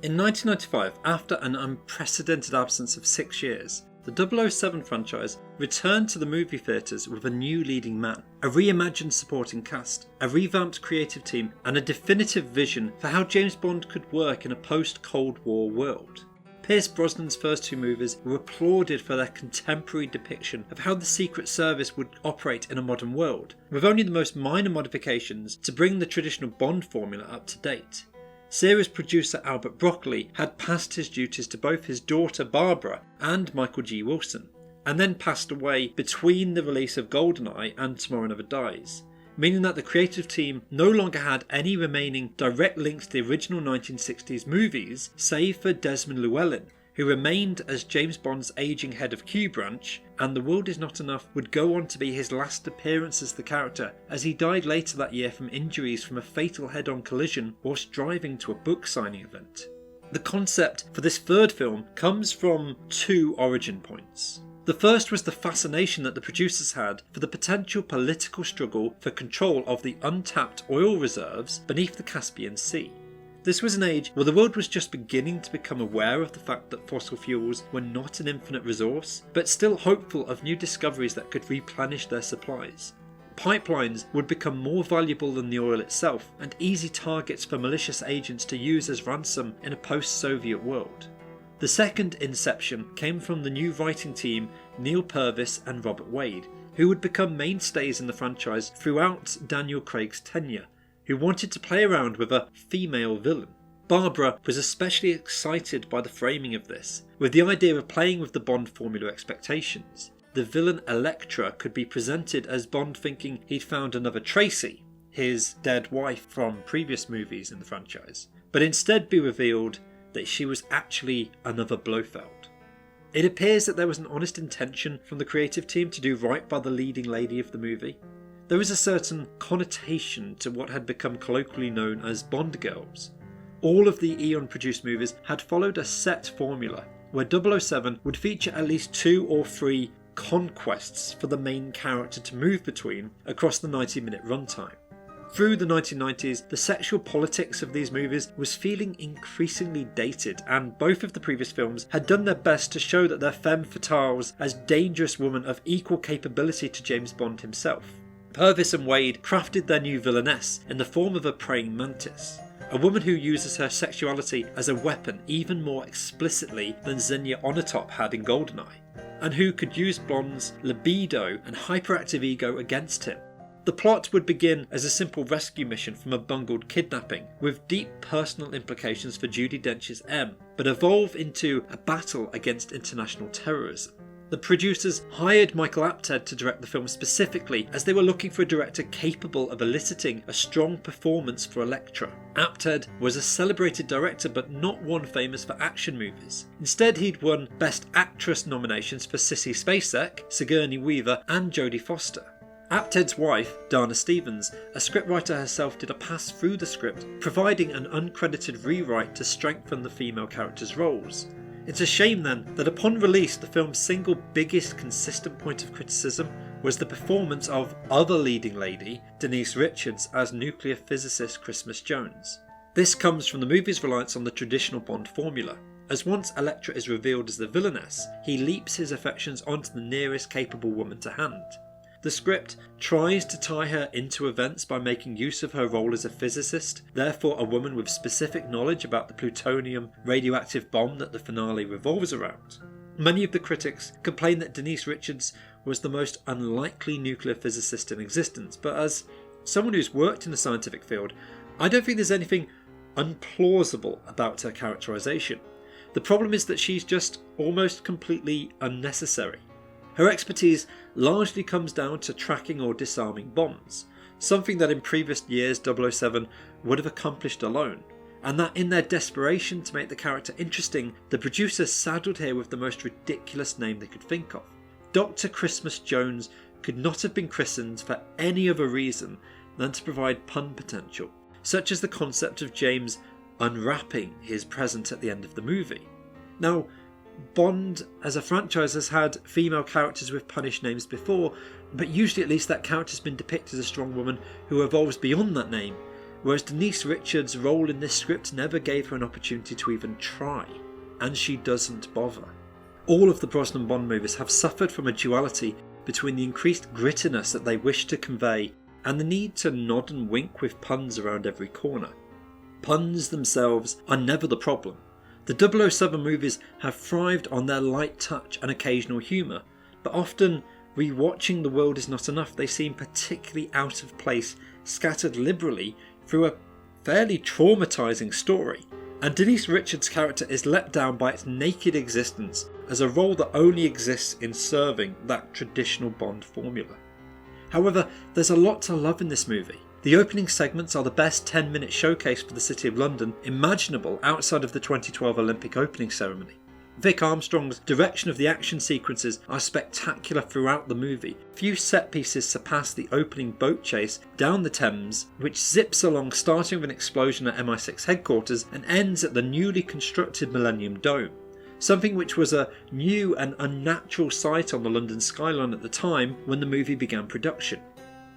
In 1995, after an unprecedented absence of 6 years, the 007 franchise returned to the movie theatres with a new leading man, a reimagined supporting cast, a revamped creative team, and a definitive vision for how James Bond could work in a post-Cold War world. Pierce Brosnan's first 2 movies were applauded for their contemporary depiction of how the Secret Service would operate in a modern world, with only the most minor modifications to bring the traditional Bond formula up to date. Series producer Albert Broccoli had passed his duties to both his daughter Barbara and Michael G. Wilson, and then passed away between the release of GoldenEye and Tomorrow Never Dies, meaning that the creative team no longer had any remaining direct links to the original 1960s movies, save for Desmond Llewellyn, who remained as James Bond's ageing head of Q Branch, and The World Is Not Enough would go on to be his last appearance as the character, as he died later that year from injuries from a fatal head-on collision whilst driving to a book signing event. The concept for this third film comes from 2 origin points. The first was the fascination that the producers had for the potential political struggle for control of the untapped oil reserves beneath the Caspian Sea. This was an age where the world was just beginning to become aware of the fact that fossil fuels were not an infinite resource, but still hopeful of new discoveries that could replenish their supplies. Pipelines would become more valuable than the oil itself, and easy targets for malicious agents to use as ransom in a post-Soviet world. The second inception came from the new writing team Neil Purvis and Robert Wade, who would become mainstays in the franchise throughout Daniel Craig's tenure, who wanted to play around with a female villain. Barbara was especially excited by the framing of this, with the idea of playing with the Bond formula expectations. The villain Elektra could be presented as Bond thinking he'd found another Tracy, his dead wife from previous movies in the franchise, but instead be revealed that she was actually another Blofeld. It appears that there was an honest intention from the creative team to do right by the leading lady of the movie. There was a certain connotation to what had become colloquially known as Bond girls. All of the Eon-produced movies had followed a set formula, where 007 would feature at least 2 or 3 conquests for the main character to move between across the 90-minute runtime. Through the 1990s, the sexual politics of these movies was feeling increasingly dated, and both of the previous films had done their best to show that their femme fatales as dangerous women of equal capability to James Bond himself. Purvis and Wade crafted their new villainess in the form of a praying mantis, a woman who uses her sexuality as a weapon even more explicitly than Xenia Onatopp had in GoldenEye, and who could use Bond's libido and hyperactive ego against him. The plot would begin as a simple rescue mission from a bungled kidnapping, with deep personal implications for Judi Dench's M, but evolve into a battle against international terrorism. The producers hired Michael Apted to direct the film specifically as they were looking for a director capable of eliciting a strong performance for Elektra. Apted was a celebrated director but not one famous for action movies. Instead, he'd won Best Actress nominations for Sissy Spacek, Sigourney Weaver and Jodie Foster. Apted's wife, Dana Stevens, a scriptwriter herself, did a pass through the script, providing an uncredited rewrite to strengthen the female characters' roles. It's a shame then that upon release the film's single biggest consistent point of criticism was the performance of other leading lady, Denise Richards, as nuclear physicist Christmas Jones. This comes from the movie's reliance on the traditional Bond formula, as once Elektra is revealed as the villainess, he leaps his affections onto the nearest capable woman to hand. The script tries to tie her into events by making use of her role as a physicist, therefore a woman with specific knowledge about the plutonium radioactive bomb that the finale revolves around. Many of the critics complain that Denise Richards was the most unlikely nuclear physicist in existence, but as someone who's worked in the scientific field, I don't think there's anything unplausible about her characterisation. The problem is that she's just almost completely unnecessary. Her expertise largely comes down to tracking or disarming bombs, something that in previous years 007 would have accomplished alone, and that in their desperation to make the character interesting, the producers saddled her with the most ridiculous name they could think of. Dr. Christmas Jones could not have been christened for any other reason than to provide pun potential, such as the concept of James unwrapping his present at the end of the movie. Now, Bond as a franchise has had female characters with punished names before, but usually at least that character has been depicted as a strong woman who evolves beyond that name, whereas Denise Richards' role in this script never gave her an opportunity to even try, and she doesn't bother. All of the Brosnan Bond movies have suffered from a duality between the increased grittiness that they wish to convey and the need to nod and wink with puns around every corner. Puns themselves are never the problem. The 007 movies have thrived on their light touch and occasional humour, but often, rewatching The World Is Not Enough, they seem particularly out of place, scattered liberally through a fairly traumatising story. And Denise Richards' character is let down by its naked existence as a role that only exists in serving that traditional Bond formula. However, there's a lot to love in this movie. The opening segments are the best 10-minute showcase for the City of London imaginable outside of the 2012 Olympic opening ceremony. Vic Armstrong's direction of the action sequences are spectacular throughout the movie. Few set pieces surpass the opening boat chase down the Thames, which zips along starting with an explosion at MI6 headquarters and ends at the newly constructed Millennium Dome, something which was a new and unnatural sight on the London skyline at the time when the movie began production.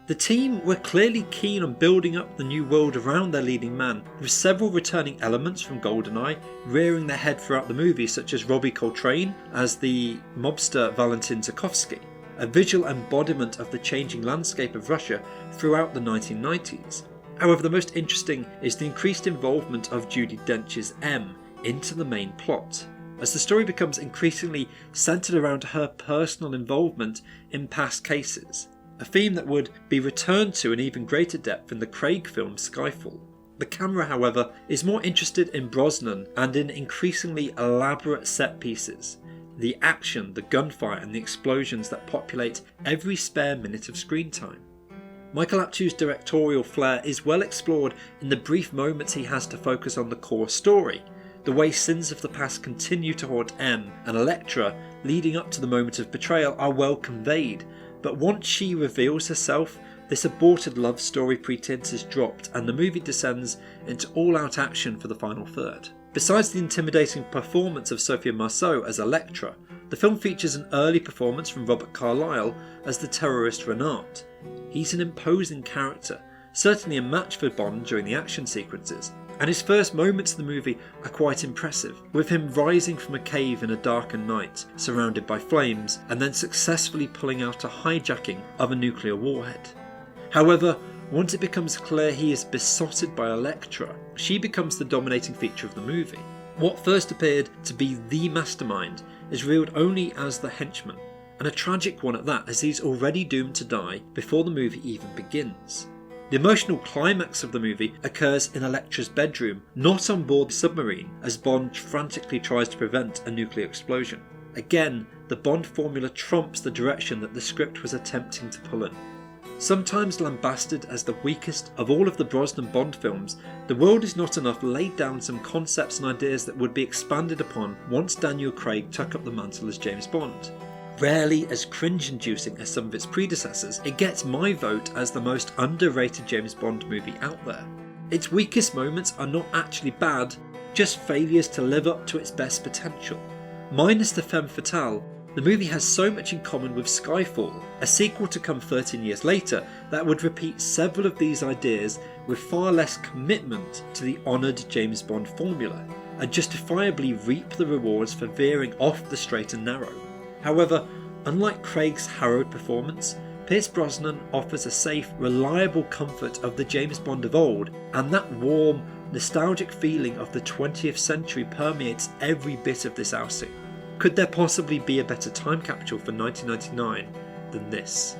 The team were clearly keen on building up the new world around their leading man, with several returning elements from GoldenEye rearing their head throughout the movie, such as Robbie Coltrane as the mobster Valentin Zukovsky, a visual embodiment of the changing landscape of Russia throughout the 1990s. However, the most interesting is the increased involvement of Judi Dench's M into the main plot, as the story becomes increasingly centred around her personal involvement in past cases, a theme that would be returned to in even greater depth in the Craig film Skyfall. The camera, however, is more interested in Brosnan and in increasingly elaborate set pieces, the action, the gunfire and the explosions that populate every spare minute of screen time. Michael Aptew's directorial flair is well explored in the brief moments he has to focus on the core story. The way sins of the past continue to haunt M and Elektra leading up to the moment of betrayal are well conveyed, but once she reveals herself, this aborted love story pretense is dropped and the movie descends into all-out action for the final third. Besides the intimidating performance of Sophia Marceau as Elektra, the film features an early performance from Robert Carlyle as the terrorist Renard. He's an imposing character, certainly a match for Bond during the action sequences, and his first moments in the movie are quite impressive, with him rising from a cave in a darkened night, surrounded by flames, and then successfully pulling out a hijacking of a nuclear warhead. However, once it becomes clear he is besotted by Elektra, she becomes the dominating feature of the movie. What first appeared to be the mastermind is revealed only as the henchman, and a tragic one at that, as he's already doomed to die before the movie even begins. The emotional climax of the movie occurs in Elektra's bedroom, not on board the submarine, as Bond frantically tries to prevent a nuclear explosion. Again, the Bond formula trumps the direction that the script was attempting to pull in. Sometimes lambasted as the weakest of all of the Brosnan Bond films, The World Is Not Enough laid down some concepts and ideas that would be expanded upon once Daniel Craig took up the mantle as James Bond. Rarely as cringe-inducing as some of its predecessors, it gets my vote as the most underrated James Bond movie out there. Its weakest moments are not actually bad, just failures to live up to its best potential. Minus the femme fatale, the movie has so much in common with Skyfall, a sequel to come 13 years later that would repeat several of these ideas with far less commitment to the honoured James Bond formula, and justifiably reap the rewards for veering off the straight and narrow. However, unlike Craig's harrowed performance, Pierce Brosnan offers a safe, reliable comfort of the James Bond of old, and that warm, nostalgic feeling of the 20th century permeates every bit of this outing. Could there possibly be a better time capsule for 1999 than this?